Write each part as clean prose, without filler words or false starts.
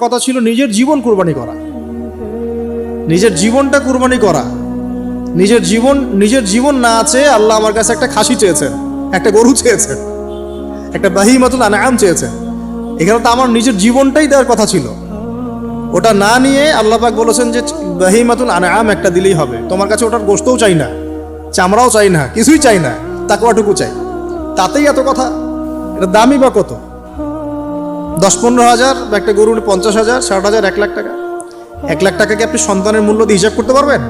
কথা ছিল নিজের জীবন কুরবানি করা, নিজের জীবনটা কুরবানি করা। নিজের জীবন না আছে, আল্লাহ আমার কাছে একটা খাসি চেয়েছেন, একটা গরু চেয়েছেন, একটা বাহিমাতুল আনআম চেয়েছেন। এখানে তো আমার নিজের জীবনটাই দেওয়ার কথা ছিল। ওটা না নিয়ে আল্লাহ পাক বলেছেন যে বাহিমাতুল আনআম একটা দিলেই হবে। তোমার কাছে ওটার গোশতও চাই না, চামড়াও চাই না, কিছুই চাই না, তাকওয়াটুকু চাই। তাতেই এত কথা। এটা দামই বা কত? 10-15 হাজার বা একটা গরুর 50,000, 60,000, 1 লাখ টাকা। 1 লাখ টাকাকে আপনি সন্তানের মূল্য দিয়ে হিসাব করতে পারবেন?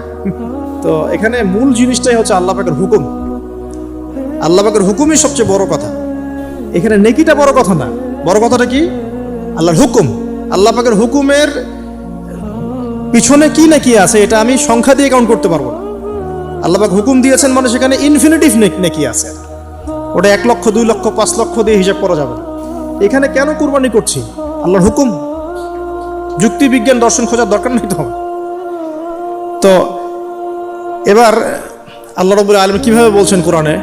তো এখানে মূল জিনিসটাই হচ্ছে আল্লাহ পাকের হুকুম। আল্লাহ পাকের হুকুমই সবচেয়ে বড় কথা। এখানে নেকিটা বড় কথা না, বড় কথাটা কি? আল্লাহর হুকুম। আল্লাহ পাকের হুকুমের পিছনে কি নেকি আছে এটা আমি সংখ্যা দিয়ে কাউন্ট করতে পারবো না। আল্লাহ পাক হুকুম দিয়েছেন মানে সেখানে ইনফিনিটিভ নেকি আছে। ওটা 1 লক্ষ, 2 লক্ষ, 5 লক্ষ দিয়ে হিসাব করা যাবে না। এখানে কেন কুরবানি করছি? আল্লাহর হুকুম। যুক্তি বিজ্ঞান দর্শন খোঁজার দরকার নেই তো। তো এবার আল্লাহ রাব্বুল আলামিন কিভাবে বলছেন কোরআনে?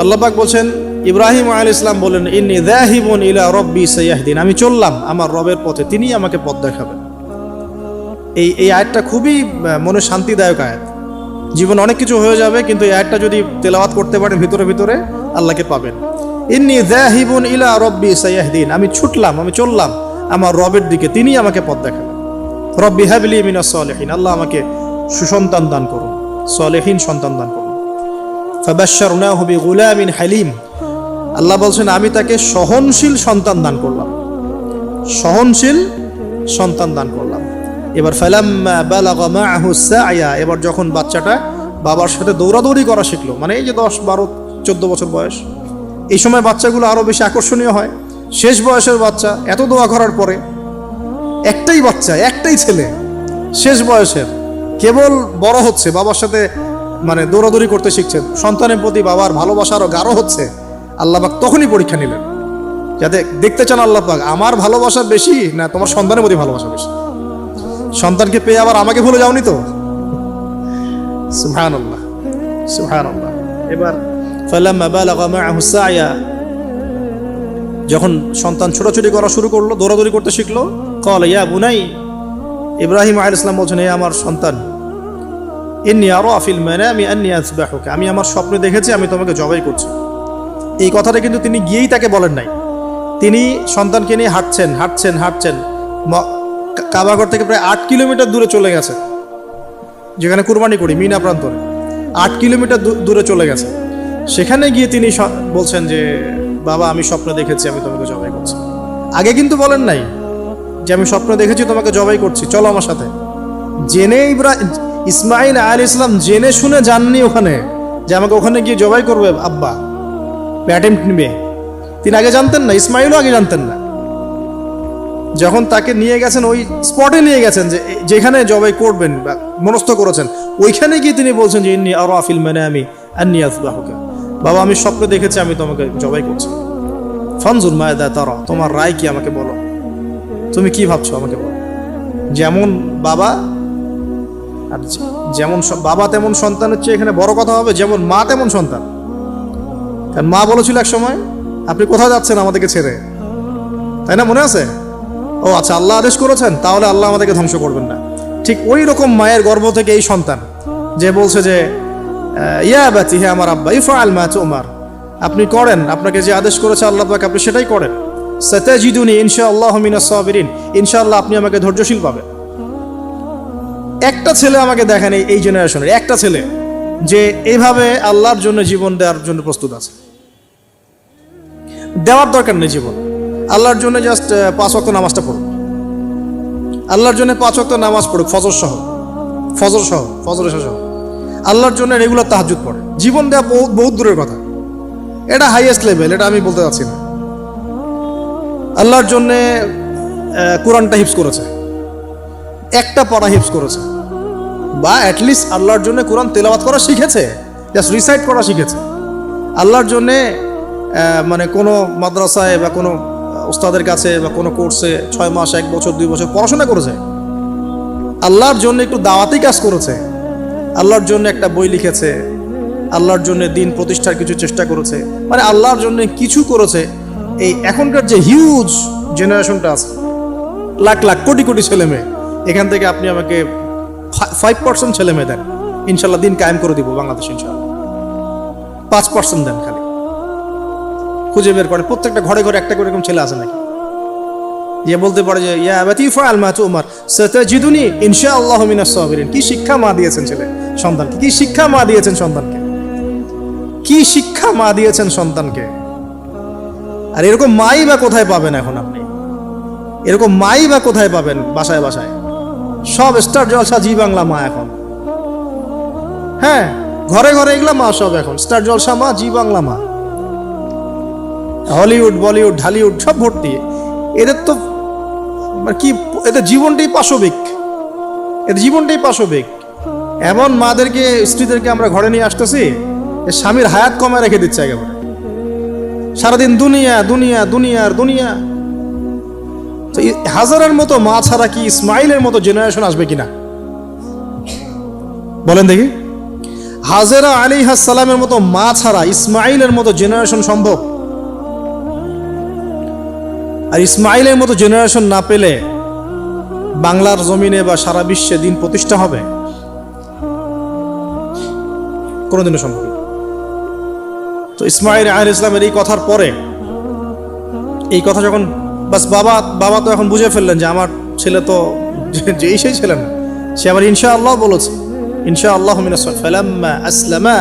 আল্লাহ পাক বলছেন, ইব্রাহিম আলাইহিস সালাম বলেন, ইন্নী যাহিবুন ইলা রাব্বি সায়াহদিন, আমি চললাম আমার রবের পথে, তিনি আমাকে পথ দেখাবেন। এই আয়াতটা খুবই মনে শান্তিদায়ক আয়াত। জীবনে অনেক কিছু হয়ে যাবে, কিন্তু এই আয়াতটা যদি তেলাওয়াত করতে পারেন ভিতরে ভিতরে আল্লাহকে পাবেন। ইন্নী যাহিবুন ইলা রাব্বি সায়াহদিন, আমি ছুটলাম, আমি চললাম আমার রবের দিকে, তিনি আমাকে পথ দেখাবেন। রব্বি হাবলি মিনাস সালিহিন, আল্লাহ আমাকে সুসন্তান দান করুন, সালেহীন সন্তান দান করুন। ফাবাশশারনাহু বিগুলামিন হালিম, আল্লাহ বলছেন আমি তাকে সহনশীল সন্তান দান করলাম, সহনশীল সন্তান দান করলাম। এবার ফালাম্মা বালাগা মাআহু সা'য়া, এবার যখন বাচ্চাটা বাবার সাথে দৌড়াদৌড়ি করা শিখলো, মানে এই যে 10, 12, 14 বছর বয়স, এই সময় বাচ্চাগুলো আরো বেশি আকর্ষণীয় হয়। শেষ বয়সের বাচ্চা, এত দোয়া করার পরে একটাই বাচ্চা, একটাই ছেলে, শেষ বয়সের, কেবল বড় হচ্ছে, বাবার সাথে মানে দৌড়াদৌড়ি করতে শিখছে, সন্তানের প্রতি বাবার ভালোবাসা আরো গাঢ় হচ্ছে। আল্লাহ পাক তখনই পরীক্ষা নিলেন, যাতে দেখতে চান আল্লাহ পাক আমার ভালোবাসা বেশি না তোমার সন্তানের প্রতি ভালোবাসা বেশি। সন্তানকে পেয়ে আবার আমাকে ভুলে যাওনি তো? সুবহানাল্লাহ, সুবহানাল্লাহ। এবার ফালাম্মা বালাগা মাআহু সা'য়া, যখন সন্তান ছোটাছুটি করা শুরু করলো, দৌড়াদৌড়ি করতে শিখলো, ক্বালা ইয়া বুনাই, ইব্রাহিম আলাইহিস সালাম বলছেন, হে আমার সন্তান, ইন্নী আরা ফিল মানামি আন্নী আযবাহুকা, আমি আমার স্বপ্নে দেখেছি আমি তোমাকে জবাই করছি। এই কথাটা কিন্তু তিনি গিয়েই তাকে বলেন নাই। তিনি সন্তানকে নিয়ে হাঁটছেন হাঁটছেন হাঁটছেন, কাবাঘর থেকে প্রায় 8 কিলোমিটার দূরে চলে গেছে, যেখানে কুরবানি করি মিনা প্রান্তরে 8 কিলোমিটার দূরে চলে গেছে। সেখানে গিয়ে তিনি বলছেন যে বাবা আমি স্বপ্নে দেখেছি আমি তোমাকে জবাই করছি। আগে কিন্তু বলেন নাই যে আমি স্বপ্নে দেখেছি তোমাকে জবাই করছি, চলো আমার সাথে। জেনে ইসমাইল আলাইহিস সালাম জেনে শুনে যাননি ওখানে যে আমাকে ওখানে গিয়ে জবাই করবে আব্বা, অ্যাটেম্পট নিবে। তিনি আগে জানতেন না, ইসমাইলও আগে জানতেন না। যখন তাকে নিয়ে গেছেন, ওই স্পটে নিয়ে গেছেন যে যেখানে জবাই করবেন বা মনস্থ করেছেন, ওইখানে গিয়ে তিনি বলছেন যে ইন্নী আরা ফিল মানামি আন্নী আযবাহুকা, বাবা আমি স্বপ্নে দেখেছি আমি তোমাকে জবাই করছি। ফানজুর মাযা তারা, তোমার রায় কি আমাকে বলো, তুমি কি ভাবছো আমাকে বলো। যেমন বাবা আর যেমন বাবা তেমন সন্তানের চেয়ে এখানে বড় কথা হবে, যেমন মা তেমন সন্তান। কারণ মা বলেছিল এক সময়, আপনি কোথায় যাচ্ছেন আমাদেরকে ছেড়ে, তাই না? মনে আছে? ও আচ্ছা, আল্লাহ আদেশ করেছেন, তাহলে আল্লাহ আমাদেরকে ধ্বংস করবেন না। ঠিক ওই রকম মায়ের গর্ভ থেকে এই সন্তান যে বলছে যে ইয়া বাতি, হে আমার আব্বা, ইফআল মা তুমার, আপনি করেন, আপনাকে যে আদেশ করেছে আল্লাহ পাক আপনি সেটাই করেন। সাতাজিদুনি ইনশাআল্লাহু মিনাস সাবিরিন, ইনশাআল্লাহ আপনি আমাকে ধৈর্যশীল পাবেন। একটা ছেলে আমাকে দেখেন এই জেনারেশনের, একটা ছেলে যে এইভাবে আল্লাহর জন্য জীবন দেওয়ার জন্য প্রস্তুত আছে। দেওয়ার দরকার নেই জীবন, আল্লাহর জন্য জাস্ট 5 ওয়াক্ত নামাজটা পড়ুক, আল্লাহর জন্য 5 ওয়াক্ত নামাজ পড়ুক, ফজর সহ, ফজর এশা সহ, আল্লাহর জন্য রেগুলার তাহাজ্জুদ পড়ে। জীবন দেওয়া বহুত দূরের কথা, এটা হাইয়েস্ট লেভেল, এটা আমি বলতে চাচ্ছি না। আল্লাহর জন্যে কোরআনটা হিফজ করেছে, একটা পড়া হিফজ করেছে, বা অ্যাটলিস্ট আল্লাহর জন্য কোরআন তেলাওয়াত করা শিখেছে, জাস্ট রিসাইট করা শিখেছে। আল্লাহর জন্যে মানে কোনো মাদ্রাসায় বা কোনো উস্তাদের কাছে বা কোনো কোর্সে 6 মাস, 1 বছর, 2 বছর পড়াশোনা করেছে। আল্লাহর জন্য একটু দাওয়াতি কাজ করেছে, আল্লাহর জন্য একটা বই লিখেছে, আল্লাহর জন্য দিন প্রতিষ্ঠার কিছু চেষ্টা করেছে, মানে আল্লাহর জন্য কিছু করেছে। এই এখনকার যে হিউজ জেনারেশনটা আছে, লাখ লাখ কোটি কোটি ছেলে মেয়ে, এখান থেকে আপনি আমাকে 5% ছেলে মেয়ে দেন, ইনশাল্লাহ দিন কায়েম করে দিব বাংলাদেশ, ইনশাল্লাহ। 5% দেন খালি, খুঁজে বের করে প্রত্যেকটা ঘরে ঘরে একটা করে এরকম ছেলে আছে নাকি যে বলতে পারে যে ইয়া আবাতি ফাআল মা তুমার সাতাজিদুনি ইনশাআল্লাহু মিনাস সাবিরিন। কি শিক্ষা মা দিয়েছেন ছেলে সন্তানকে, কি শিক্ষা মা দিয়েছেন সন্তানকে, কি শিক্ষা মা দিয়েছেন সন্তানকে। আর এরকম মাই বা কোথায় পাবেন এখন আপনি, এরকম মাই বা কোথায় পাবেন বাসায় বাসায়। সব স্টার জলসা জি বাংলা মা এখন, হ্যাঁ ঘরে ঘরে এগুলা মা সব এখন, স্টার জলসা মা, জি বাংলা মা, হলিউড বলিউড ঢালিউড সব ভর্তি। এদের তো কি, এদের জীবনটাই পাশবিক, এদের জীবনটাই পাশবিক। এমন মাদেরকে স্ত্রীদেরকে আমরা ঘরে নিয়ে আসতেছি, স্বামীর হায়াত কমায় রেখে দিচ্ছে একেবারে, সারাদিন দুনিয়া দুনিয়া দুনিয়ার দুনিয়া। তো হাজারের মতো মা ছাড়া কি ইসমাইলের মতো জেনারেশন আসবে কিনা বলেন দেখি? হাজেরা আলাইহিস সালামের মতো মা ছাড়া ইসমাইলের মতো জেনারেশন সম্ভব? আর ইসমাইলের মতো জেনারেশন না পেলে বাংলার জমিনে বা সারা বিশ্বে দিন প্রতিষ্ঠা হবে কোনোদিনও সম্ভব না। তো ইসমাইল আলাইহিস সালামের এই কথার পরে, এই কথা যখন বাস বাবা তো এখন বুঝে ফেললেন যে আমার ছেলে তো যেই সেই ছেলে না, সে আবার ইনশাআল্লাহ বলেছে, ইনশাআল্লাহু মিনাস ফালাম্মা আসলামা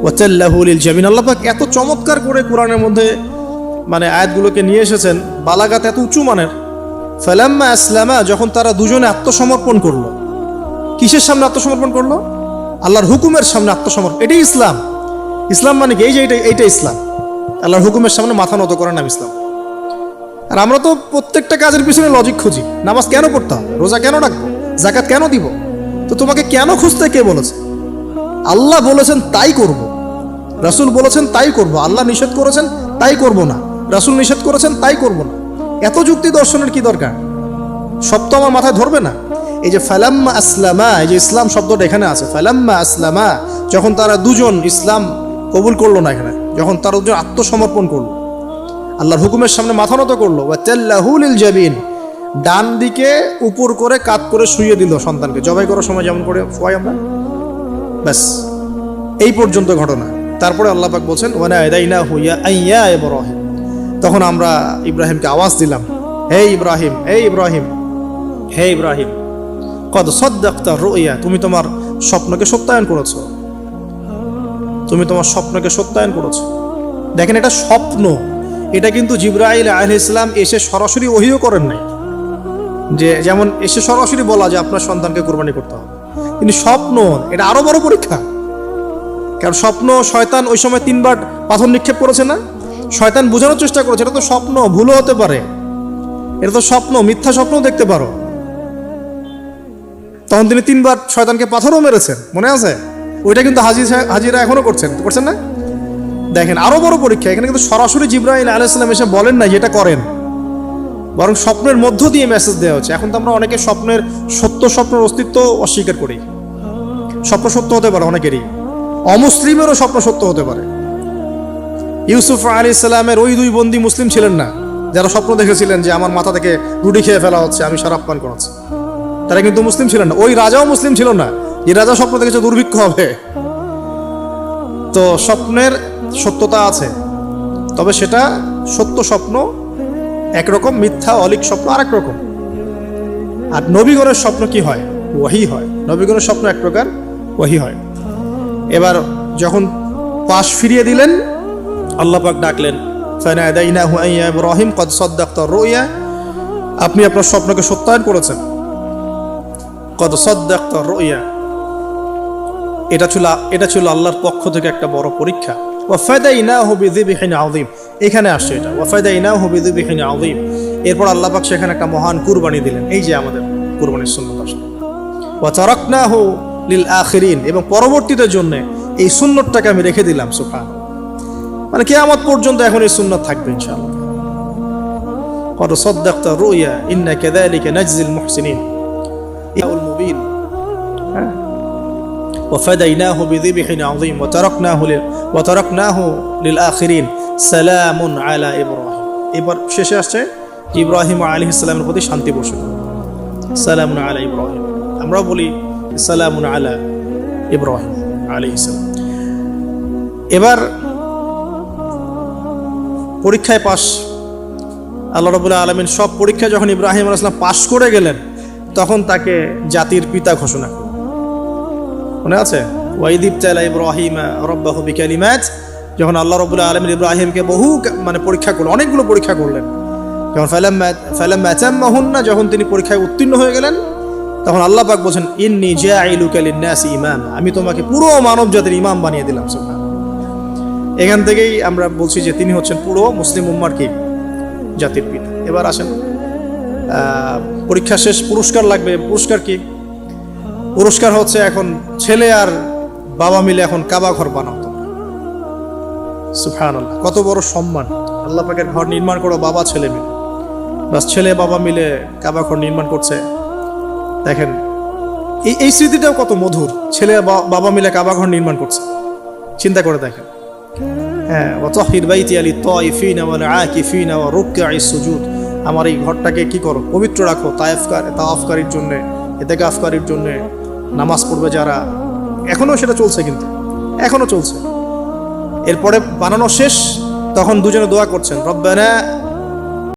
ওয়া তাল্লাহু লিল জাবিন। আল্লাহ পাক এত চমৎকার করে কোরআনের মধ্যে মানে আয়াতগুলোকে নিয়ে এসেছেন, বালাগাত এত উঁচু মানের। ফালাম্মা আসলামা, যখন তারা দুজনে আত্মসমর্পণ করলো। কিসের সামনে আত্মসমর্পণ করলো? আল্লাহর হুকুমের সামনে আত্মসমর্পণ। এটাই ইসলাম। ইসলাম মানে কি? এই যে এইটা ইসলাম, আল্লাহর হুকুমের সামনে মাথা নত করার নাম ইসলাম। আর আমরা তো প্রত্যেকটা কাজের পিছনে লজিক খুঁজি। নামাজ কেন পড়তে হবে, রোজা কেন রাখবো, যাকাত কেন দিব? তো তোমাকে কেন খুঁজতে কে বলেছে? আল্লাহ বলেছেন তাই করব, রাসূল বলেছেন তাই করব, আল্লাহ নিষেধ করেছেন তাই করব না, রাসূল নিষেধ করেছেন তাই করব না। এত যুক্তি দর্শনের কি দরকার? সব তো আমার মাথায় ধরবে না। এই যে ফালাম্মা আসলামা, এই যে ইসলাম শব্দটা এখানে আছে, ফালাম্মা আসলামা, যখন তারা দুজন ইসলাম কবুল করলো না, এখানে যখন তারা দুজন আত্মসমর্পণ করলো, আল্লাহর হুকুমের সামনে মাথা নত করলো, ওয়া তাল্লাহু লিল জাবিন, ডান দিকে উপর করে কাত করে শুইয়ে দিল সন্তানকে, জবাই করার সময় যেমন করে শুয়াই আমরা, ব্যাস এই পর্যন্ত ঘটনা। তারপরে আল্লাহ পাক বলছেন ওয়া নাদাইনাহু ইয়া ইব্রাহিম, তখন আমরা ইব্রাহিমকে আওয়াজ দিলাম, হে ইব্রাহিম, হে ইব্রাহিম, হে ইব্রাহিম, কদ সাদ্দাকতা রুইয়া, তুমি তোমার স্বপ্নকে সত্যায়ন করেছো, তুমি তোমার স্বপ্নকে সত্যায়ন করেছো। দেখেন এটা স্বপ্ন, এটা কিন্তু জিবরাইল আলাইহিস সালাম এসে সরাসরি ওহীও করেন নাই, যে যেমন এসে সরাসরি বলা যে আপনার সন্তানকে কুরবানি করতে হবে। কিন্তু স্বপ্ন এটা আরো বড় পরীক্ষা, কারণ স্বপ্ন শয়তান ওই সময় 3 বার পাথর নিক্ষেপ করেছে না, শয়তান বোঝানোর চেষ্টা করেছে এটা তো স্বপ্ন, ভুলও হতে পারে, এটা তো স্বপ্ন, মিথ্যা স্বপ্ন দেখতে পারো। তখন তিনি 3 বার শয়তানকে পাথরও মেরেছেন, মনে আছে? ওইটা কিন্তু হাজিরা এখনো করছেন না? দেখেন আরো বড় পরীক্ষা, এখানে কিন্তু সরাসরি জিবরাইল আলাইহিস সালাম এসে বলেন না যেটা করেন, বরং স্বপ্নের মধ্য দিয়ে মেসেজ দেওয়া হচ্ছে। এখন তো আমরা অনেকে স্বপ্নের স্বপ্নের অস্তিত্ব অস্বীকার করি। স্বপ্ন সত্য হতে পারে অনেকেরই, অমুসলিমেরও স্বপ্ন সত্য হতে পারে। ইউসুফ আলাইহিস সালামের ওই 2 বন্দী মুসলিম ছিলেন না যারা স্বপ্ন দেখেছিলেন যে আমার মাথা থেকে রুটি খেয়ে ফেলা হচ্ছে, আমি শরাব পান করাচ্ছি, তারা কিন্তু মুসলিম ছিলেন না। ওই রাজাও মুসলিম ছিল না যে রাজা স্বপ্ন দেখেছে দুর্ভিক্ষ হবে। তো স্বপ্নের সত্যতা আছে, তবে সেটা সত্য স্বপ্ন একরকম, মিথ্যা অলিক স্বপ্ন আরেক রকম। আর নবীগণের স্বপ্ন কি হয়? ওহী হয়। নবীগণের স্বপ্ন এক প্রকার, ওহী হয়। এবার যখন পাশ ফিরিয়ে দিলেন, আল্লাহ পাক ডাকলেন, ফানাদাইনাহু ইয়া ইব্রাহিম কদ সাদ্দাকতা রুইয়া, আপনি আপনার স্বপ্নকে সত্যায়ন করেছেন। কদ সাদ্দাকতা রুইয়া, এটা ছিল আল্লাহর পক্ষ থেকে একটা বড় পরীক্ষা। ওয়া ফাদাইনাহু বিযিবহিন আযীম, এখানে আসছে এটা, ওয়া ফাদাইনাহু বিযিবহিন আযীম। এরপর আল্লাহ পাক সেখানে একটা মহান কুরবানি দিলেন, এই যে আমাদের কুরবানির সুন্নাত আসলে। ওয়া তারাকনাহু লিল আখিরিন, এবং পরবর্তীদের জন্য এই সুন্নতটাকে আমি রেখে দিলাম। সুবহানাল্লাহ, মানে কিয়ামত পর্যন্ত এখন এই সুন্নাত থাকবে ইনশাআল্লাহ। কদ সাদ্দাকতা রুইয়া ইন্না কাযালিকা নাজজিল মুহসিনিন ইয়াউল মুবিন। وفديناه بذبح عظيم وتركناه للآخرين سلام على إبراهيم। এবার শেষে আসছে ইব্রাহিম আলাইহিস সালামের প্রতি শান্তি বর্ষিত হোক। সালামুন আলা ইব্রাহিম, আমরাও বলি সালামুন আলা ইব্রাহিম আলাইহিস সালাম। এবার পরীক্ষায় পাশ, আল্লাহ রাব্বুল আলামিন সব পরীক্ষা যখন ইব্রাহিম আলাইহিস সালাম পাশ করে গেলেন, তখন তাকে জাতির পিতা ঘোষণা করলেন। মনে আছে? ওয়াইদ ইবতালা ইব্রাহিম রাব্বাহু বিকালিমাত, যখন আল্লাহ রাব্বুল আলামিন ইব্রাহিমকে বহু পরীক্ষা করলেন, অনেকগুলো পরীক্ষা করলেন। যখন ফালাম্মা আতাম্মাহুন্না, যখন তিনি পরীক্ষায় উত্তীর্ণ হয়ে গেলেন, তখন আল্লাহ পাক বলেন ইন্নী জাইলুকা লিন-নাসি ইমামা, আমি তোমাকে পুরো মানব জাতির ইমাম বানিয়ে দিলাম। সুবহানাল্লাহ। এখান থেকেই আমরা বলছি যে তিনি হচ্ছেন পুরো মুসলিম উম্মার কি জাতির পিতা। এবার আসেন, পরীক্ষা শেষ, পুরস্কার লাগবে। পুরস্কার কি? পুরস্কার হচ্ছে এখন ছেলে আর বাবা মিলে এখন কাবা ঘর বানাও তোমরা। সুবহানাল্লাহ, কত বড় সম্মান! আল্লাহ পাকের ঘর নির্মাণ করো বাবা ছেলে মিলে, বাস ছেলে বাবা মিলে কাবা ঘর নির্মাণ করছে। দেখেন এই স্মৃতিটাও কত মধুর, ছেলে বাবা মিলে কাবা ঘর নির্মাণ করছে, চিন্তা করে দেখেন। হ্যাঁ, ওয়াতাহির বাইতি লিত-তাইফিনা ওয়াল আকিফিনা ওয়া রুকআইস সুজুদ, আমার এই ঘরটাকে কি করো, পবিত্র রাখো, তাওয়াফকারীর জন্য, ইতিকাফকারীর জন্য, নামাজ পড়বে যারা। এখনো সেটা চলছে, কিন্তু এখনো চলছে। এরপরে বানানো শেষ, তখন দুজনে দোয়া করছেন, রব্বানা